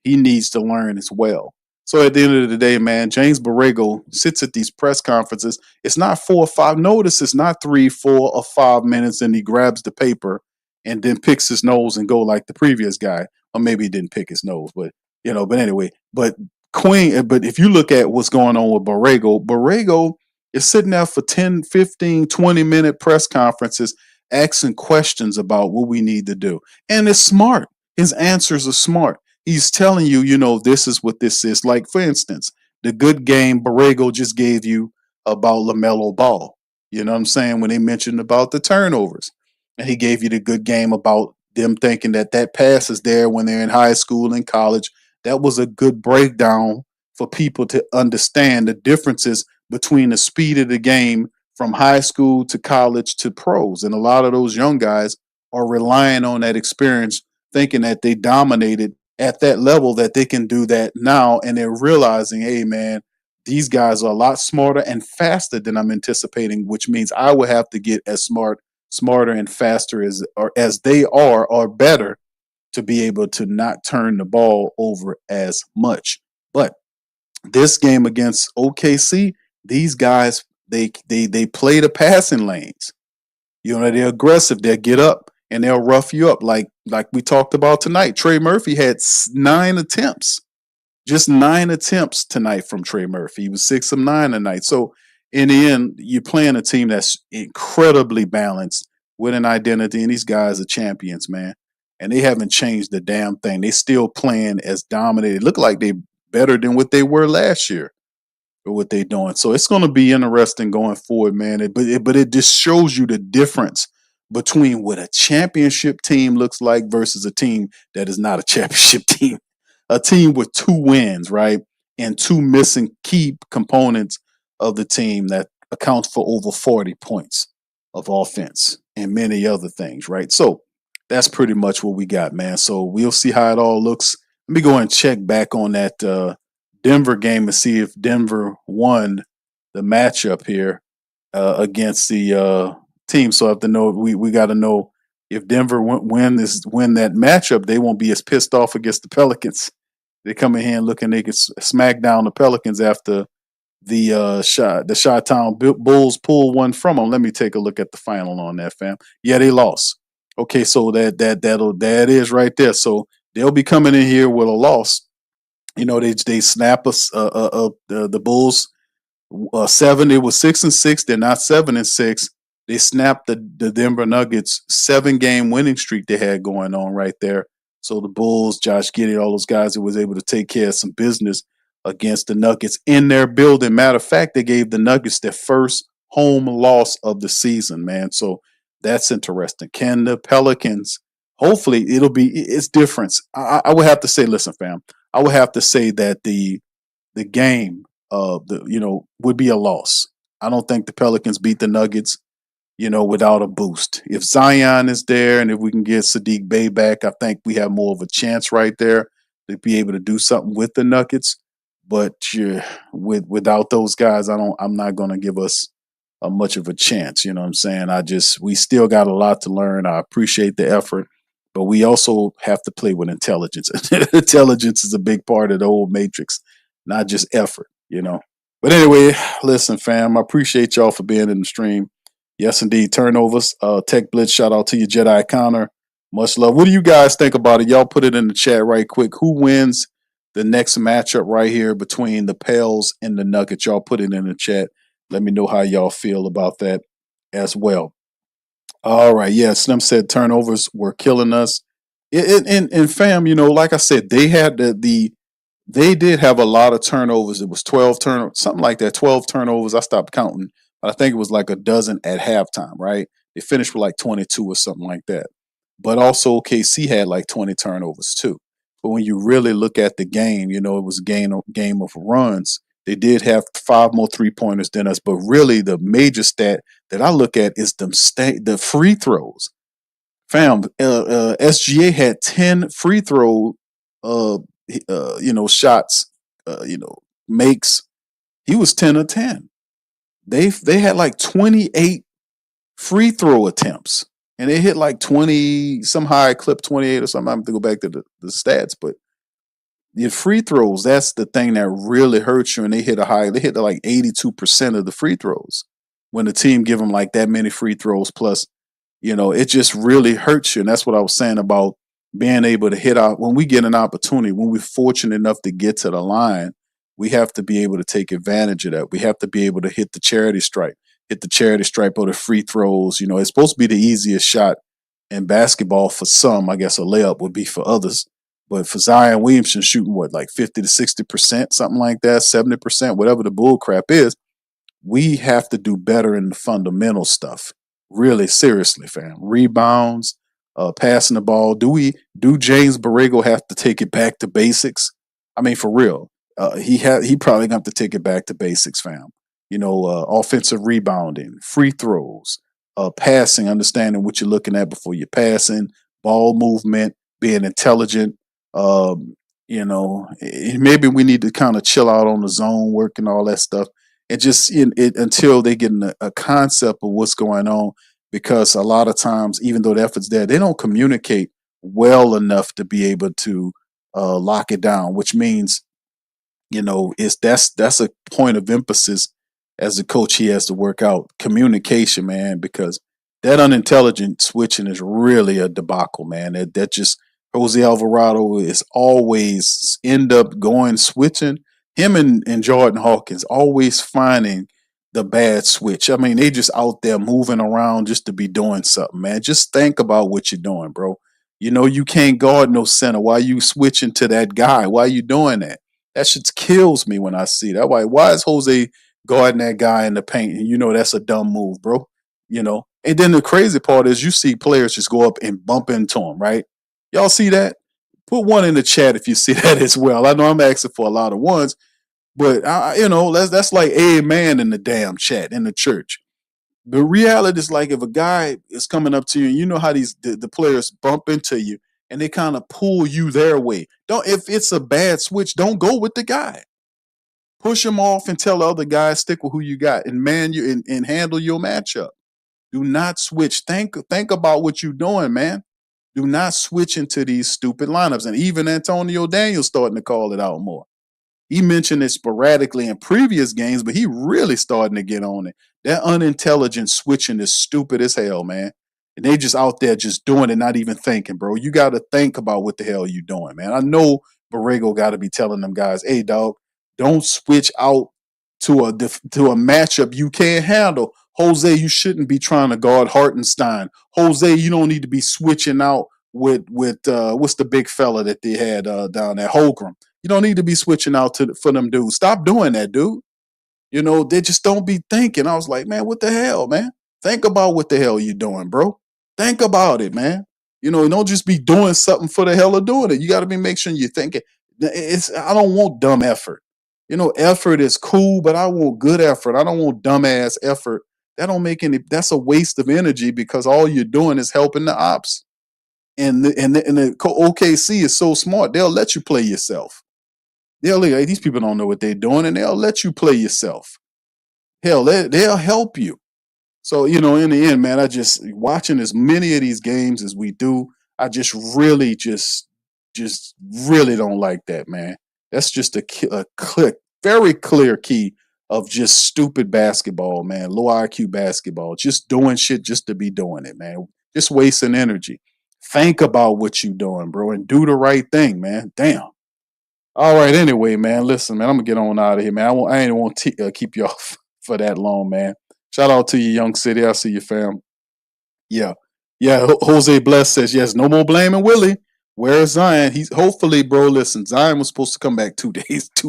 He needs to learn as well. So at the end of the day, man, James Borrego sits at these press conferences. It's not 4 or 5. Notice it's not 3, 4, or 5 minutes, and he grabs the paper and then picks his nose and go like the previous guy. Or maybe he didn't pick his nose, but but anyway. But but if you look at what's going on with Borrego is sitting there for 10, 15, 20-minute press conferences asking questions about what we need to do. And it's smart. His answers are smart. He's telling you, this is what this is. Like, for instance, the good game Borrego just gave you about LaMelo Ball. You know what I'm saying? When they mentioned about the turnovers. And he gave you the good game about them thinking that pass is there when they're in high school and college. That was a good breakdown for people to understand the differences between the speed of the game from high school to college to pros. And a lot of those young guys are relying on that experience, thinking that they dominated at that level, that they can do that now. And they're realizing, hey, man, these guys are a lot smarter and faster than I'm anticipating, which means I will have to get as smarter and faster as they are, or better, to be able to not turn the ball over as much. But this game against OKC, these guys, they play the passing lanes. They're aggressive. They'll get up and they'll rough you up. Like we talked about tonight. Trey Murphy had 9 attempts. Just 9 attempts tonight from Trey Murphy. He was 6 of 9 tonight. So in the end, you're playing a team that's incredibly balanced with an identity, and these guys are champions, man. And they haven't changed the damn thing. They still playing as dominated. Look like they better than what they were last year or what they're doing. So it's going to be interesting going forward, man. But it just shows you the difference between what a championship team looks like versus a team that is not a championship team. A team with 2 wins, right? And 2 missing key components of the team that accounts for over 40 points of offense and many other things, right? So that's pretty much what we got, man. So we'll see how it all looks. Let me go and check back on that Denver game and see if Denver won the matchup here against the team. So I have to know, we got to know if Denver win that matchup, they won't be as pissed off against the Pelicans. They come in here and looking, they could smack down the Pelicans after the Chi-Town Bulls pull one from them. Let me take a look at the final on that, fam. Yeah, they lost. Okay, so that is right there. So they'll be coming in here with a loss. They snap us the Bulls 7. It was 6-6. They're not 7-6. They snapped the Denver Nuggets 7-game winning streak they had going on right there. So the Bulls, Josh Giddey, all those guys that was able to take care of some business against the Nuggets in their building. Matter of fact, they gave the Nuggets their first home loss of the season, man. So that's interesting. Can the Pelicans, hopefully it's different. I would have to say, listen, fam, I would have to say that the game would be a loss. I don't think the Pelicans beat the Nuggets, without a boost. If Zion is there and if we can get Sadiq Bey back, I think we have more of a chance right there to be able to do something with the Nuggets. But without those guys, I'm not going to give us much of a chance. You know what I'm saying? We still got a lot to learn. I appreciate the effort, but we also have to play with intelligence. Intelligence is a big part of the whole matrix, not just effort, But anyway, listen, fam, I appreciate y'all for being in the stream. Yes, indeed. Turnovers. Tech Blitz, shout out to you, Jedi Connor. Much love. What do you guys think about it? Y'all put it in the chat right quick. Who wins the next matchup right here between the Pels and the Nuggets? Y'all put it in the chat. Let me know how y'all feel about that as well. All right. Yeah, Slim said turnovers were killing us. And fam, like I said, they had they did have a lot of turnovers. It was 12 turnovers, something like that, 12 turnovers. I stopped counting. I think it was like a dozen at halftime, right? They finished with like 22 or something like that. But also KC had like 20 turnovers too. But when you really look at the game, it was a game of runs. They did have 5 more 3-pointers than us. But really the major stat that I look at is the free throws. Fam, SGA had 10 free throw shots, makes, he was 10 of 10. They had like 28 free throw attempts, and they hit like 20, some high clip 28 or something. I have to go back to the stats, but your free throws, that's the thing that really hurts you. And they hit like 82% of the free throws when the team give them like that many free throws. Plus, it just really hurts you. And that's what I was saying about being able to hit out when we get an opportunity, when we're fortunate enough to get to the line, we have to be able to take advantage of that. We have to be able to hit the charity stripe or the free throws. It's supposed to be the easiest shot in basketball for some. I guess a layup would be for others. But for Zion Williamson shooting like 50 to 60%, something like that, 70%, whatever the bull crap is, we have to do better in the fundamental stuff. Really, seriously, fam. Rebounds, passing the ball. Do James Borrego have to take it back to basics? I mean, for real. He probably got to take it back to basics, fam. Offensive rebounding, free throws, passing, understanding what you're looking at before you're passing, ball movement, being intelligent. Maybe we need to kind of chill out on the zone work and all that stuff, and just until they get a concept of what's going on. Because a lot of times, even though the effort's there, they don't communicate well enough to be able to lock it down. Which means, that's a point of emphasis as a coach. He has to work out communication, man, because that unintelligent switching is really a debacle, man. That just Jose Alvarado is always end up going switching. Him and Jordan Hawkins always finding the bad switch. I mean, they just out there moving around just to be doing something, man. Just think about what you're doing, bro. You can't guard no center. Why you switching to that guy? Why you doing that? That shit kills me when I see that. Why is Jose guarding that guy in the paint? And that's a dumb move, bro. And then the crazy part is you see players just go up and bump into him, right? Y'all see that? Put one in the chat if you see that as well. I know I'm asking for a lot of ones, but that's like amen in the damn chat in the church. The reality is, like, if a guy is coming up to you, and you know how the players bump into you and they kind of pull you their way. If it's a bad switch, don't go with the guy. Push him off and tell the other guy, stick with who you got, and man you and handle your matchup. Do not switch. Think about what you're doing, man. Do not switch into these stupid lineups. And even Antonio Daniels starting to call it out more. He mentioned it sporadically in previous games, but he really starting to get on it. That unintelligent switching is stupid as hell, man. And they just out there just doing it, not even thinking, bro. You got to think about what the hell you doing, man. I know Borrego got to be telling them guys, hey, dog, don't switch out to a matchup you can't handle. Jose, you shouldn't be trying to guard Hartenstein. Jose, you don't need to be switching out with what's the big fella that they had down there, Holgram. You don't need to be switching out for them dudes. Stop doing that, dude. They just don't be thinking. I was like, man, what the hell, man? Think about what the hell you doing, bro. Think about it, man. Don't just be doing something for the hell of doing it. You got to be making sure you're thinking. I don't want dumb effort. Effort is cool, but I want good effort. I don't want dumbass effort. That's a waste of energy because all you're doing is helping the ops. And the OKC is so smart, they'll let you play yourself. These people don't know what they're doing, and they'll let you play yourself. Hell, they'll help you. So, in the end, man, I just watching as many of these games as we do, I just really really don't like that, man. That's just a very clear key of just stupid basketball, man. Low IQ basketball. Just doing shit just to be doing it, man. Just wasting energy. Think about what you're doing, bro, and do the right thing, man. Damn. All right. Anyway, man, listen, man, I'm going to get on out of here, man. I ain't want to keep you off for that long, man. Shout out to you, Young City. I see you, fam. Yeah. Jose Bless says, yes, no more blaming Willie. Where's Zion? He's hopefully, bro, listen, Zion was supposed to come back 2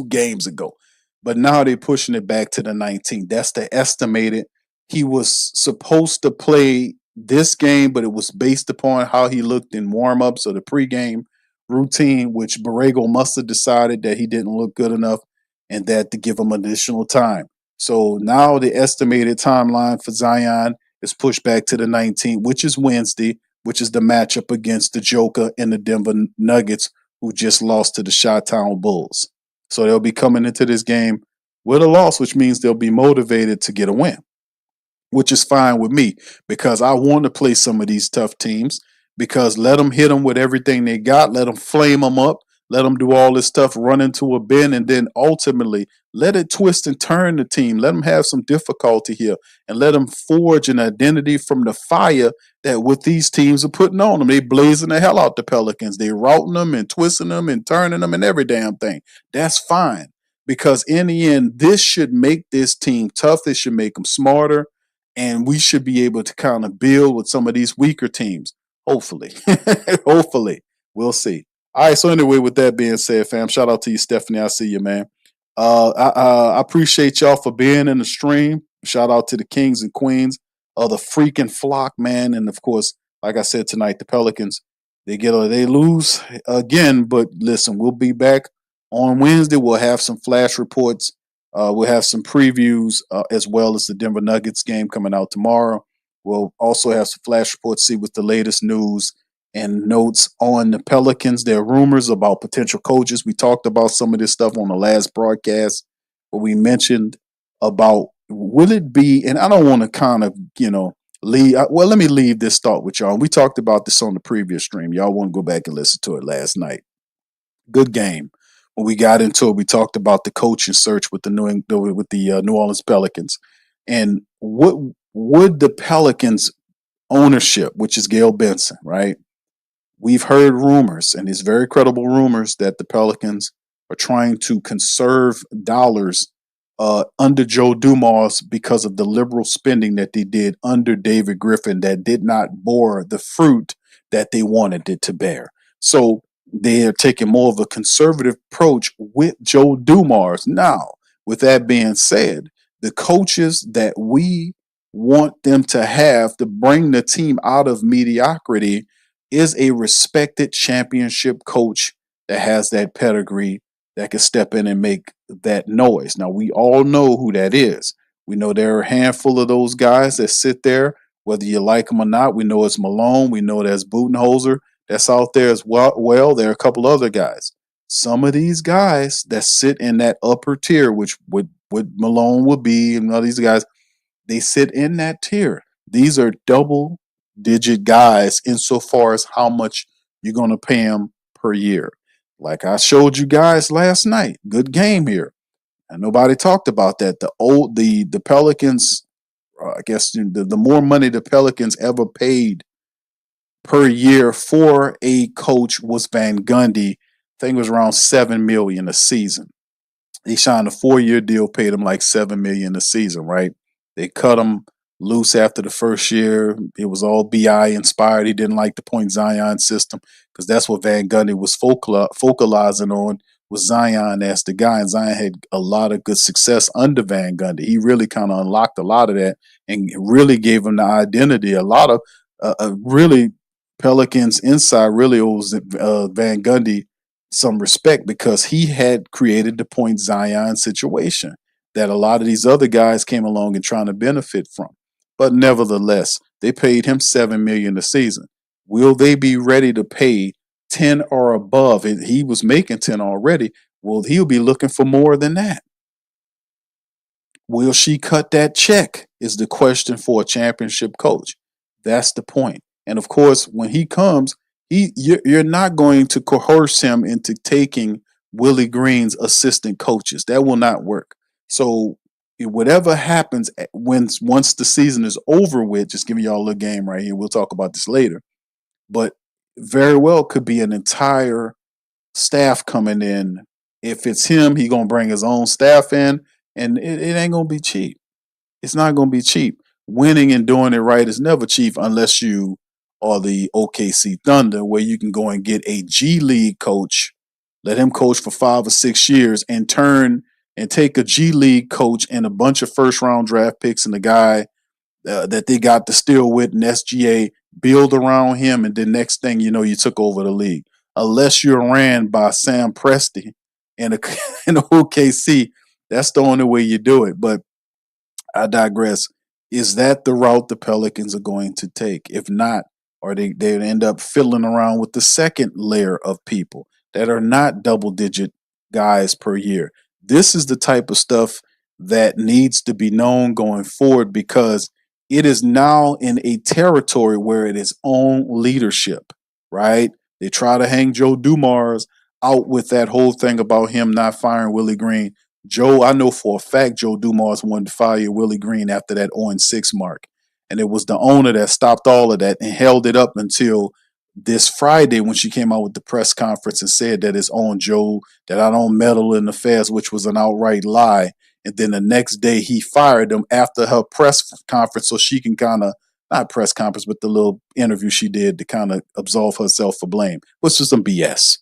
games ago. But now they're pushing it back to the 19th. That's the estimated. He was supposed to play this game, but it was based upon how he looked in warm-ups or the pregame routine, which Borrego must have decided that he didn't look good enough and that to give him additional time. So now the estimated timeline for Zion is pushed back to the 19th, which is Wednesday, which is the matchup against the Joker and the Denver Nuggets, who just lost to the Chi-Town Bulls. So they'll be coming into this game with a loss, which means they'll be motivated to get a win, which is fine with me because I want to play some of these tough teams because let them hit them with everything they got, let them flame them up, let them do all this stuff, run into a bend, and then ultimately let it twist and turn the team. Let them have some difficulty here and let them forge an identity from the fire that what these teams are putting on them. They blazing the hell out the Pelicans. They routing them and twisting them and turning them and every damn thing. That's fine because in the end, this should make this team tough. It should make them smarter. And we should be able to kind of build with some of these weaker teams. Hopefully. Hopefully. We'll see. All right. So anyway, with that being said, fam, shout out to you, Stephanie. I see you, man. I appreciate y'all for being in the stream. Shout out to the kings and queens of the freaking flock, man. And of course, like I said tonight, the Pelicans, they lose again. But listen, we'll be back on Wednesday. We'll have some flash reports. We'll have some previews as well as the Denver Nuggets game coming out tomorrow. We'll also have some flash reports, see what the latest news and notes on the Pelicans. There are rumors about potential coaches. We talked about some of this stuff on the last broadcast where we mentioned about will it be, and I don't want to kind of, leave. Well, let me leave this thought with y'all. We talked about this on the previous stream. Y'all want to go back and listen to it last night. Good game. When we got into it, we talked about the coaching search with the New Orleans Pelicans, and what would the Pelicans ownership, which is Gail Benson, right? We've heard rumors, and it's very credible rumors that the Pelicans are trying to conserve dollars under Joe Dumars because of the liberal spending that they did under David Griffin that did not bore the fruit that they wanted it to bear. So they are taking more of a conservative approach with Joe Dumars. Now, with that being said, the coaches that we want them to have to bring the team out of mediocrity is a respected championship coach that has that pedigree that can step in and make that noise. Now, we all know who that is. We know there are a handful of those guys that sit there, whether you like them or not. We know it's Malone. We know there's Budenholzer that's out there as well. There are a couple other guys. Some of these guys that sit in that upper tier, which would Malone would be, and all these guys, they sit in that tier. These are double-digit guys insofar as how much you're going to pay them per year. Like I showed you guys last night, good game here, and nobody talked about that. The Pelicans, I guess the more money the Pelicans ever paid per year for a coach was Van Gundy. I think it was around $7 million a season. He signed a 4-year deal, paid him like $7 million a season, right? They cut him loose after the first year. It was all BI inspired. He didn't like the point Zion system because that's what Van Gundy was focalizing on, was Zion as the guy. And Zion had a lot of good success under Van Gundy. He really kind of unlocked a lot of that and really gave him the identity. A lot of really Pelicans inside really owes Van Gundy some respect because he had created the point Zion situation that a lot of these other guys came along and trying to benefit from. But nevertheless, they paid him $7 million a season. Will they be ready to pay 10 or above? He was making 10 already. Well, he'll be looking for more than that. Will she cut that check is the question for a championship coach. That's the point. And of course, when he comes, you're not going to coerce him into taking Willie Green's assistant coaches. That will not work. So whatever happens once the season is over with, just giving y'all a little game right here. We'll talk about this later. But very well could be an entire staff coming in. If it's him, he going to bring his own staff in, and it ain't going to be cheap. It's not going to be cheap. Winning and doing it right is never cheap unless you are the OKC Thunder, where you can go and get a G League coach, let him coach for 5 or 6 years, and turn and take a G League coach and a bunch of first-round draft picks and the guy that they got to steal with in SGA, build around him, and the next thing you know, you took over the league. Unless you're ran by Sam Presti in OKC, that's the only way you do it. But I digress. Is that the route the Pelicans are going to take? If not, or they end up fiddling around with the second layer of people that are not double-digit guys per year. This is the type of stuff that needs to be known going forward because it is now in a territory where it is on leadership, right? They try to hang Joe Dumars out with that whole thing about him not firing Willie Green. Joe, I know for a fact Joe Dumars wanted to fire Willie Green after that 0-6 mark. And it was the owner that stopped all of that and held it up until this Friday when she came out with the press conference and said that it's on Joe, that I don't meddle in affairs, which was an outright lie. And then the next day he fired him after her press conference so she can kind of, not press conference, but the little interview she did to kind of absolve herself for blame, which is some BS.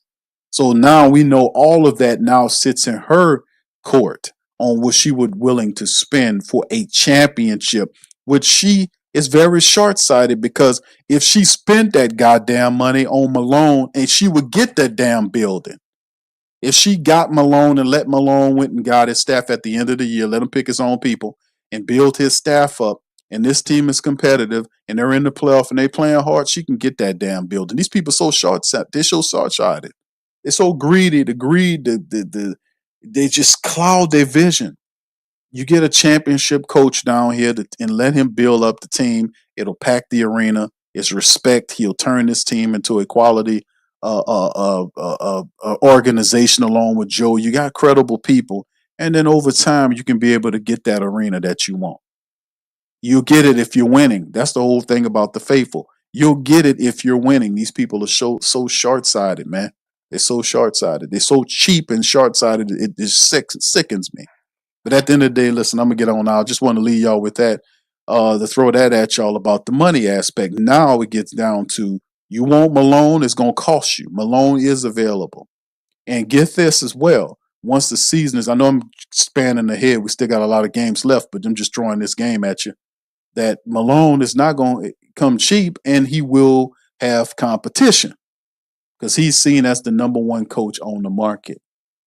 So now we know all of that now sits in her court on what she would willing to spend for a championship, which she is very short-sighted because if she spent that goddamn money on Malone and she would get that damn building, if she got Malone and let Malone went and got his staff at the end of the year, let him pick his own people and build his staff up, and this team is competitive and they're in the playoff and they playing hard, she can get that damn building. These people so short-sighted. They're so short-sighted. They're so greedy. They just cloud their vision. You get a championship coach down here and let him build up the team. It'll pack the arena. It's respect. He'll turn this team into a quality organization along with Joe. You got credible people. And then over time, you can be able to get that arena that you want. You'll get it if you're winning. That's the whole thing about the faithful. You'll get it if you're winning. These people are so short-sighted, man. They're so short-sighted. They're so cheap and short-sighted. It just sickens me. But at the end of the day, listen, I'm going to get on now. I just want to leave y'all with that, to throw that at y'all about the money aspect. Now it gets down to you want Malone, it's going to cost you. Malone is available. And get this as well. Once the season is, I know I'm spanning ahead. We still got a lot of games left, but I'm just throwing this game at you. That Malone is not going to come cheap and he will have competition because he's seen as the number one coach on the market.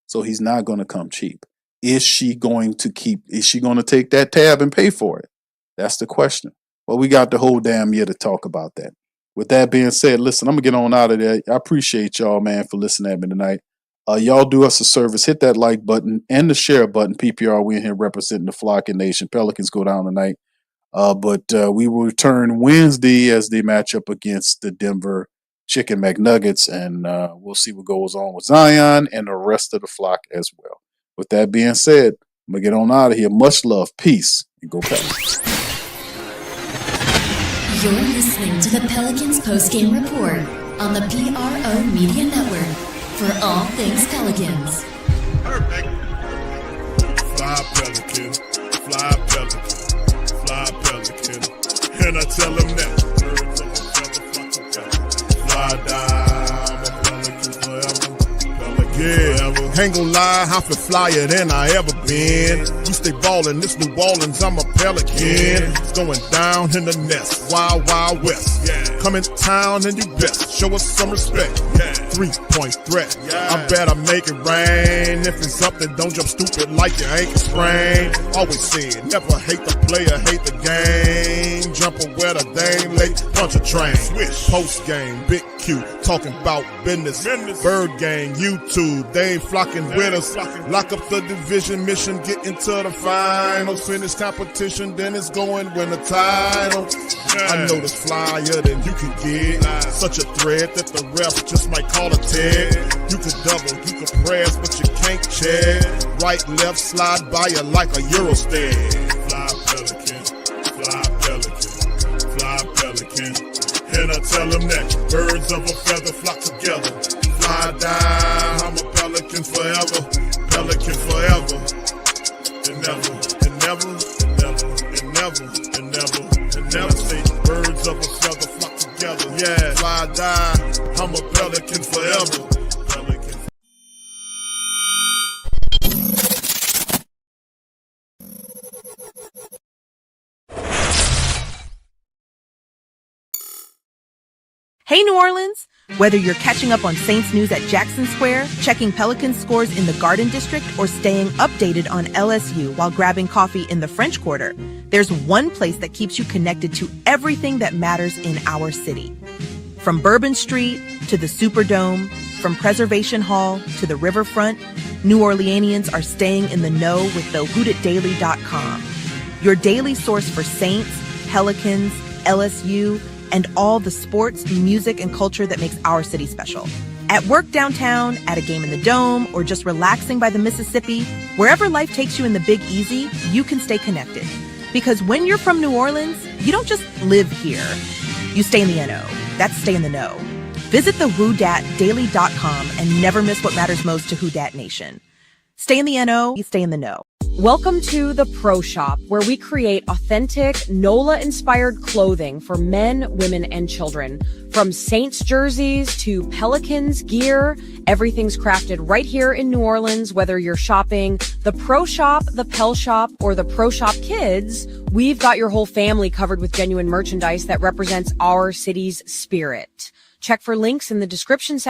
So he's not going to come cheap. Is she going to take that tab and pay for it? That's the question. Well, we got the whole damn year to talk about that. With that being said, listen, I'm going to get on out of there. I appreciate y'all, man, for listening at me tonight. Y'all do us a service. Hit that like button and the share button. PPR, we in here representing the Pelican Nation. Pelicans go down tonight. But we will return Wednesday as they match up against the Denver Chicken McNuggets. And we'll see what goes on with Zion and the rest of the flock as well. With that being said, I'm going to get on out of here. Much love, peace, and go Pelicans. You're listening to the Pelicans Postgame Report on the PRO Media Network for all things Pelicans. Perfect. Fly Pelican, fly Pelican, fly Pelican. And I tell them that birds of a feather flock together. Fly down, a Pelican forever. Yeah, ain't gon' lie, I feel flyer than I ever been. We stay ballin', this New Orleans, I'm a Pelican. It's going down in the nest, wild, wild west. Come in town and do best, show us some respect. 3-point threat, I better make it rain. If it's up, then don't jump stupid like your ankle sprain. Always said, never hate the player, hate the game. Jumper where the dame late, punch a train. Post game, big Q, talking about business. Bird gang, YouTube, they ain't flocking with us. Lock up the division mission, get into the finals. Finish competition, then it's going win the title. I know this flyer than you can get. Such a threat that the ref just might call a tag. You could double, you could press, but you can't check. Right, left, slide by you like a Eurostep. Fly Pelican, fly Pelican, fly Pelican. And I tell them that birds of a feather flock together. Fly down, I'm a Pelican forever, Pelican forever. And never, and never, and never, and never, and never, and never say birds of a feather flock together. Yeah, fly down, I'm a Pelican forever. Pelican. Hey, New Orleans! Whether you're catching up on Saints news at Jackson Square, checking Pelicans scores in the Garden District, or staying updated on LSU while grabbing coffee in the French Quarter, there's one place that keeps you connected to everything that matters in our city. From Bourbon Street to the Superdome From Preservation Hall to the riverfront, New Orleanians are staying in the know with the whodatdaily.com. Your daily source for Saints, Pelicans, LSU, and all the sports, music, and culture that makes our city special. At work downtown, at a game in the Dome, or just relaxing by the Mississippi, wherever life takes you in the Big Easy, you can stay connected. Because when you're from New Orleans, you don't just live here. You stay in the NO. That's stay in the know. Visit the WhoDatDaily.com and never miss what matters most to Who Dat Nation. Stay in the NO, you stay in the know. Welcome to the Pro Shop, where we create authentic NOLA-inspired clothing for men, women, and children. From Saints jerseys to Pelicans gear, everything's crafted right here in New Orleans. Whether you're shopping the Pro Shop, the Pel Shop, or the Pro Shop Kids, we've got your whole family covered with genuine merchandise that represents our city's spirit. Check for links in the description section.